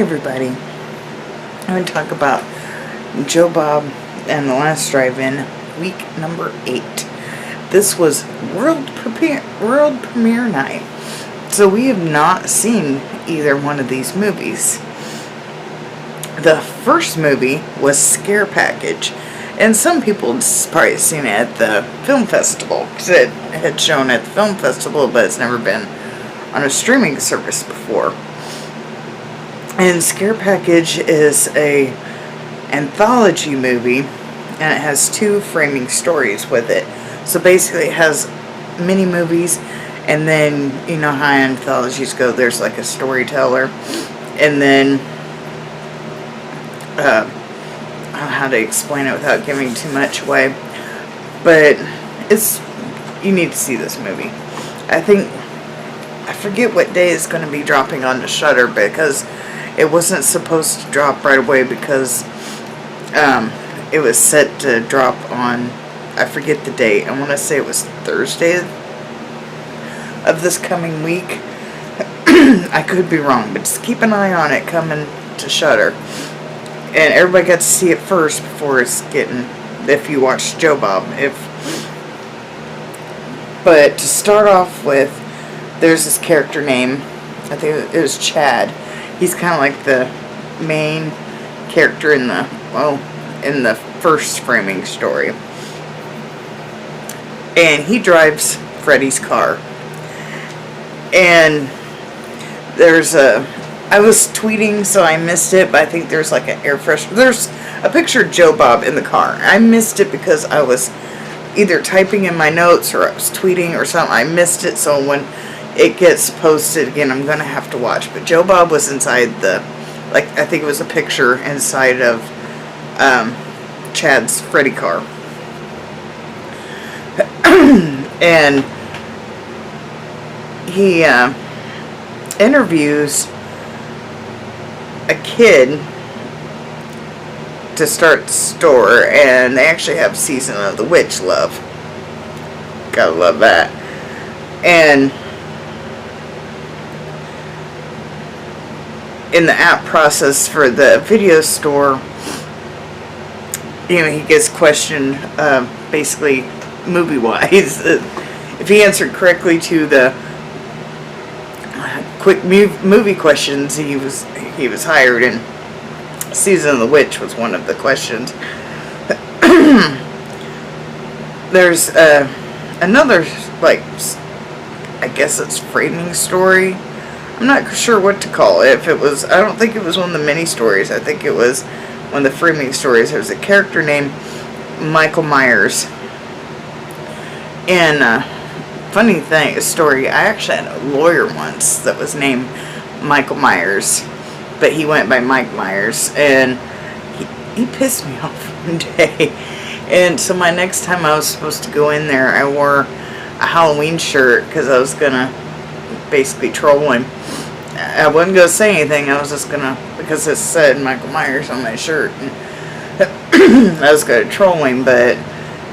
everybody. I'm going to talk about Joe Bob and the Last Drive-In, week number 8. This was world premiere night. So we have not seen either one of these movies. The first movie was Scare Package. And some people have probably seen it at the film festival, because it had shown at the film festival, but it's never been on a streaming service before. And Scare Package is a anthology movie, and it has 2 framing stories with it. So basically it has mini movies, and then, you know how anthologies go, there's like a storyteller, and then I don't know how to explain it without giving too much away, but you need to see this movie. I forget what day it's going to be dropping onto Shudder, because it wasn't supposed to drop right away, because it was set to drop on, I forget the date, I want to say it was Thursday of this coming week. I could be wrong, but just keep an eye on it coming to Shudder. And everybody got to see it first before it's getting, if you watch Joe Bob. But to start off with, there's this character name, I think it was Chad. He's kind of like the main character in the first framing story. And he drives Freddy's car. And I was tweeting, so I missed it, but I think there's like an air freshener. There's a picture of Joe Bob in the car. I missed it because I was either typing in my notes or I was tweeting or something. I missed it, so when it gets posted again, I'm going to have to watch. But Joe Bob was inside I think it was a picture inside of Chad's Freddy car. And he interviews a kid to start the store, and they actually have Season of the Witch love. Gotta love that. And in the app process for the video store, he gets questioned basically movie-wise. If he answered correctly to the quick movie questions, he was hired, and Season of the Witch was one of the questions. There's another, I guess it's framing story. I'm not sure what to call it. I don't think it was one of the mini stories. I think it was one of the framing stories. There's a character named Michael Myers. And funny story, I actually had a lawyer once that was named Michael Myers, but he went by Mike Myers, and he pissed me off one day. And so my next time I was supposed to go in there, I wore a Halloween shirt because I was gonna basically troll him. I wasn't gonna say anything. I was just gonna, because it said Michael Myers on my shirt, and I was gonna troll him, but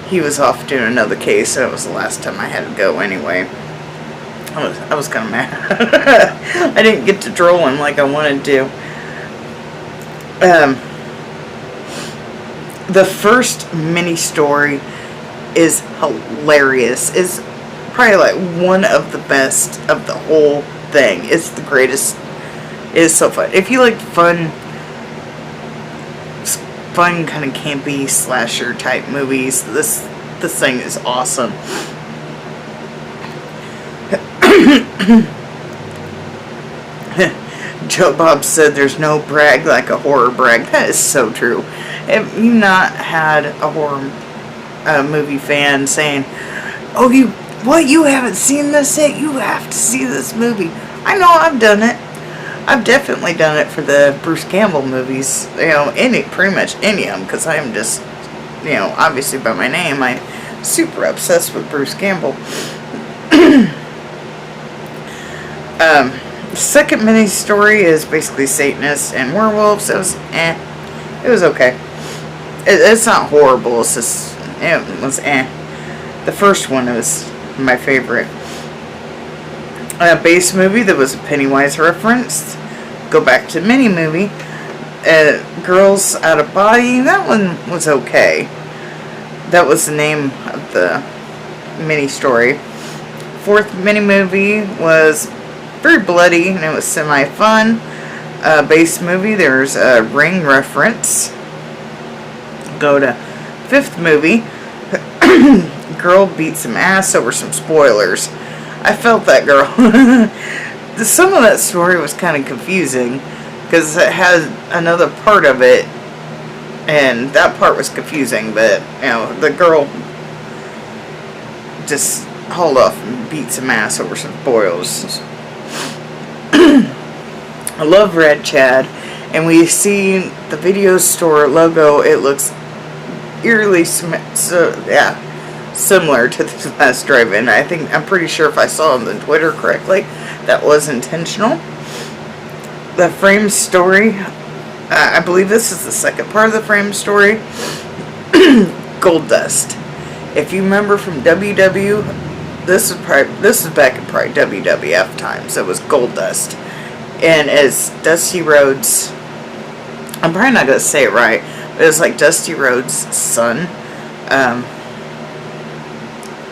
he was off doing another case, so it was the last time I had to go anyway. I was kind of mad. I didn't get to troll him like I wanted to. The first mini story is hilarious. It's probably like one of the best of the whole thing. It's the greatest. It is so fun. If you like fun kind of campy slasher type movies, this thing is awesome. Joe Bob said there's no brag like a horror brag. That is so true. Have you not had a horror movie fan saying, "Oh, you haven't seen this yet? You have to see this movie." I know, I've done it. I've definitely done it for the Bruce Campbell movies. Pretty much any of them, because I'm just, obviously by my name, I'm super obsessed with Bruce Campbell. The second mini story is basically Satanists and werewolves. It was okay. It's not horrible. It's just, it was The first one was my favorite. A base movie that was a Pennywise reference go back to mini movie. Girls Out of Body. That one was okay. That was the name of the mini story. Fourth mini movie was very bloody and it was semi-fun. Base movie, there's a Ring reference. Go to fifth movie. Girl beats some ass over some spoilers. I felt that girl. Some of that story was kind of confusing because it has another part of it, and that part was confusing. But you know, the girl just hauled off and beat some ass over some spoilers. I love Red Chad, and we see the video store logo. It looks eerily similar to the last drive-in. I'm pretty sure if I saw it on Twitter correctly, that was intentional. The frame story, I believe this is the second part of the frame story. Gold Dust. If you remember from WW, this is back in probably WWF times. It was Gold Dust, and as Dusty Rhodes, I'm probably not gonna say it right, but it was like Dusty Rhodes' son.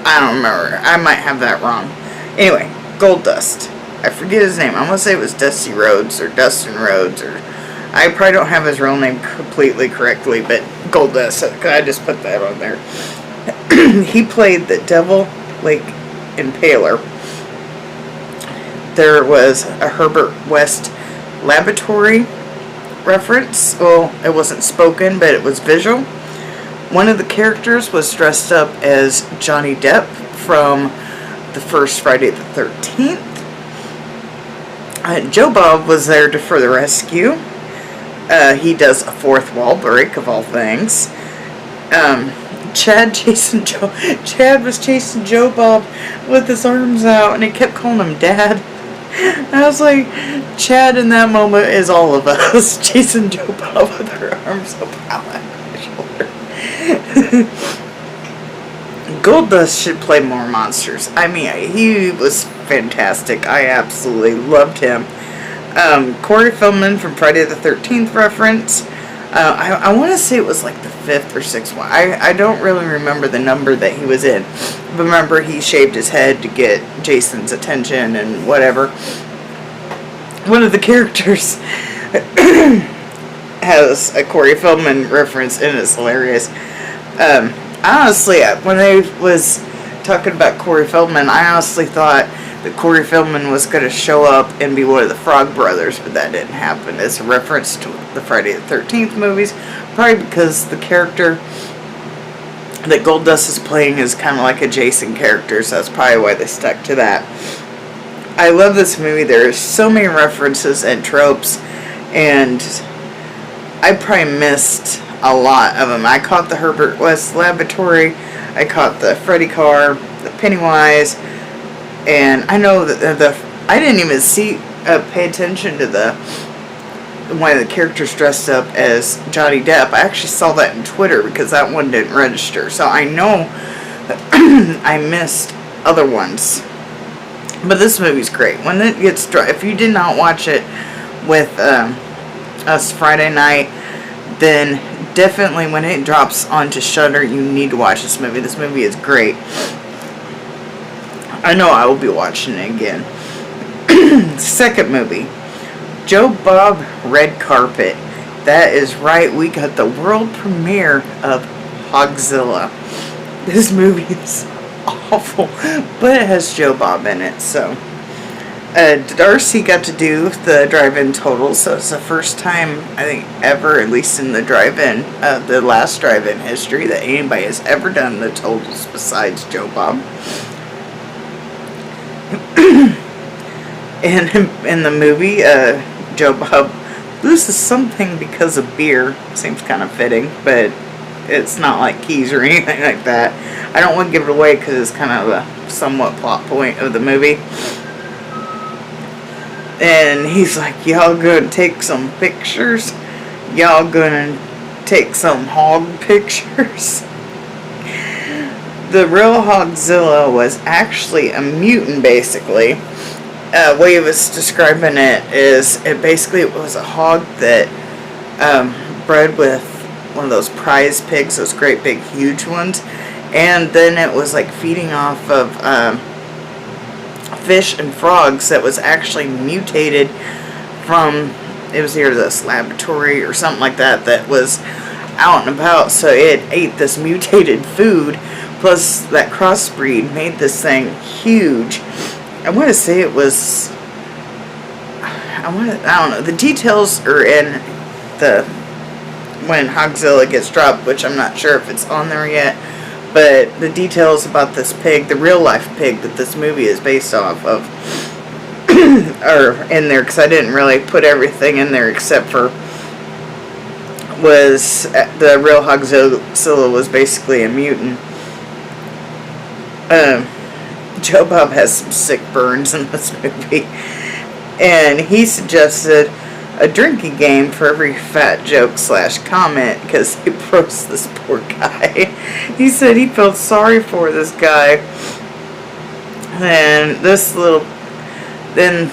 I don't remember. I might have that wrong. Anyway, Gold Dust. I forget his name. I'm going to say it was Dusty Rhodes or Dustin Rhodes, or I probably don't have his real name completely correctly, but Gold Dust. I just put that on there. He played the Devil Lake Impaler. There was a Herbert West Laboratory reference. Well, it wasn't spoken, but it was visual. One of the characters was dressed up as Johnny Depp from the first Friday the 13th. Joe Bob was there for the rescue. He does a fourth wall break, of all things. Chad was chasing Joe Bob with his arms out, and he kept calling him Dad. I was like, Chad in that moment is all of us, chasing Joe Bob with our arms up out my shoulder. Gold Dust should play more monsters. I mean, he was fantastic. I absolutely loved him. Corey Feldman from Friday the 13th reference. I want to say it was like the 5th or 6th one. I don't really remember the number that he was in. Remember, he shaved his head to get Jason's attention and whatever. One of the characters has a Corey Feldman reference, and it's hilarious. Honestly, when I was talking about Corey Feldman, I honestly thought that Corey Feldman was going to show up and be one of the Frog Brothers, but that didn't happen. It's a reference to the Friday the 13th movies, probably because the character that Gold Dust is playing is kind of like a Jason character, so that's probably why they stuck to that. I love this movie. There's so many references and tropes, and I probably missed a lot of them. I caught the Herbert West Laboratory, I caught the Freddy car, the Pennywise, and I know that I didn't even pay attention to one of the characters dressed up as Johnny Depp. I actually saw that on Twitter because that one didn't register, so I know I missed other ones. But this movie's great. When it gets if you did not watch it with us Friday night, then definitely when it drops onto Shudder, you need to watch this movie. This movie is great. I know I will be watching it again. Second movie, Joe Bob Red Carpet. That is right, we got the world premiere of Hogzilla. This movie is awful, but it has Joe Bob in it, so. Darcy got to do the drive-in totals, so it's the first time, I think, ever, at least in the drive-in, the last drive-in history, that anybody has ever done the totals besides Joe Bob. And in the movie, Joe Bob loses something because of beer. Seems kind of fitting, but it's not like keys or anything like that. I don't want to give it away because it's kind of a somewhat plot point of the movie. And he's like, y'all gonna take some pictures? Y'all gonna take some hog pictures? The real Hogzilla was actually a mutant, basically. way he was describing it is, it basically was a hog that bred with one of those prize pigs, those great big huge ones, and then it was like feeding off of fish and frogs that was actually mutated from, it was either this laboratory or something like that that was out and about, so it ate this mutated food, plus that crossbreed made this thing huge. I want to say it was, I don't know, the details are in the, when Hogzilla gets dropped, which I'm not sure if it's on there yet, but the details about this pig, the real life pig that this movie is based off of, are in there, because I didn't really put everything in there except for, was the real Hogzilla was basically a mutant. Joe Bob has some sick burns in this movie, and he suggested a drinking game for every fat joke / comment, because he roasts this poor guy. He said he felt sorry for this guy, and then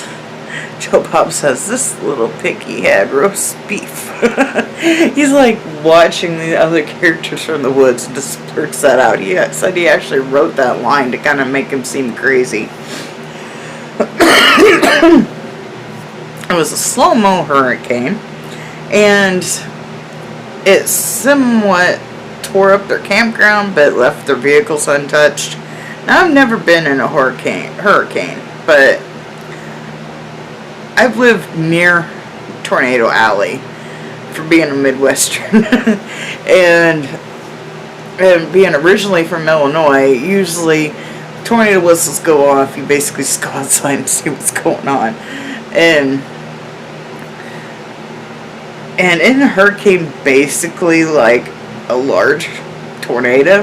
Joe Bob says, this little piggy had roast beef. He's like watching the other characters from the woods and just blurts that out. He said he actually wrote that line to kind of make him seem crazy. It was a slow-mo hurricane, and it somewhat tore up their campground but left their vehicles untouched. Now, I've never been in a hurricane, but I've lived near Tornado Alley for being a Midwestern. and being originally from Illinois, usually tornado whistles go off, you basically just go outside and see what's going on. And in a hurricane, basically like a large tornado,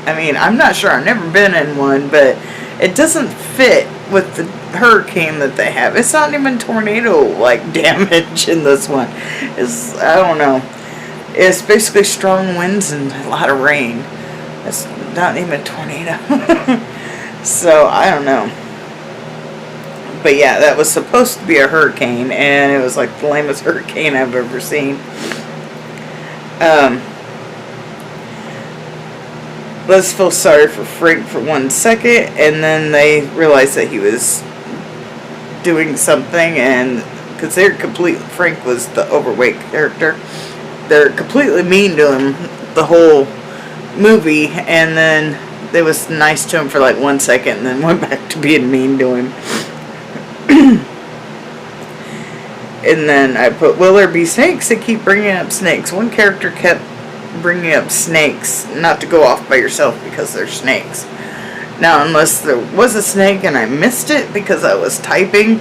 I mean, I'm not sure, I've never been in one, but it doesn't fit with the hurricane that they have. It's not even tornado like damage in this one. It's, I don't know, it's basically strong winds and a lot of rain. It's not even a tornado. So I don't know, but yeah, that was supposed to be a hurricane, and it was like the lamest hurricane I've ever seen. Let's feel sorry for Frank for 1 second, and then they realized that he was doing something, and because Frank was the overweight character, they're completely mean to him the whole movie, and then they was nice to him for like 1 second, and then went back to being mean to him. And then I put, will there be snakes? They keep bringing up snakes. One character kept bringing up snakes, not to go off by yourself because they're snakes. Now, unless there was a snake and I missed it because I was typing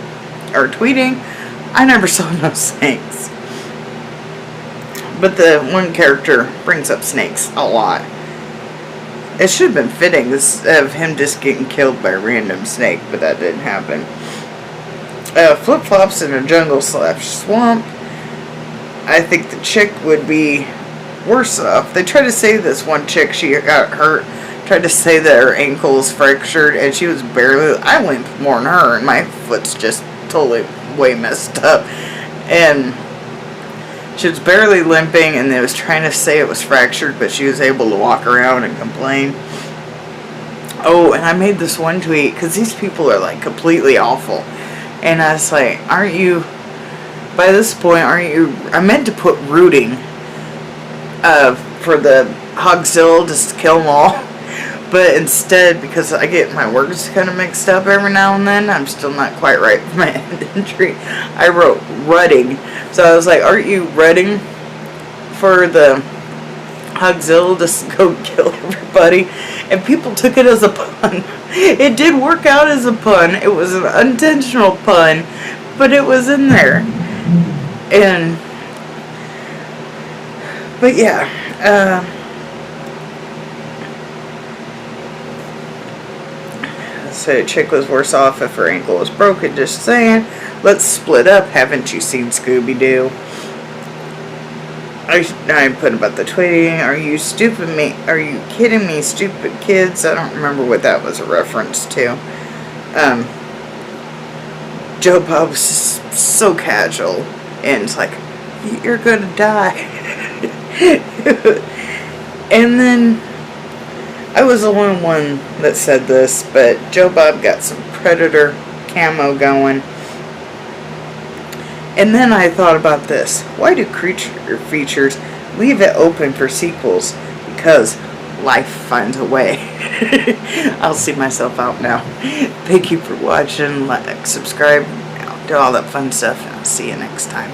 or tweeting, I never saw no snakes. But the one character brings up snakes a lot. It should have been fitting of him just getting killed by a random snake, but that didn't happen. Flip-flops in a jungle / swamp. I think the chick would be worse off. They tried to say this one chick, she got hurt, tried to say that her ankle was fractured, and she was barely, I limp more than her, and my foot's just totally way messed up. And she was barely limping, and they was trying to say it was fractured, but she was able to walk around and complain. Oh, and I made this one tweet, because these people are like completely awful. And I was like, aren't you, by this point, I meant to put rooting for the Hogzilla just to kill them all. But instead, because I get my words kind of mixed up every now and then, I'm still not quite right with my entry. I wrote rutting. So I was like, aren't you rutting for the Hogzilla just to go kill everybody? And people took it as a pun. It did work out as a pun. It was an unintentional pun, but it was in there. But yeah, so chick was worse off if her ankle was broken, just saying. Let's split up. Haven't you seen Scooby-Doo? I put about the tweeting. Are you kidding me, stupid kids? I don't remember what that was a reference to. Joe Bob was just so casual, and it's like, you're gonna die. And then I was the only one that said this, but Joe Bob got some Predator camo going. And then I thought about this. Why do creature features leave it open for sequels? Because life finds a way. I'll see myself out now. Thank you for watching. Like, subscribe, do all that fun stuff, and I'll see you next time.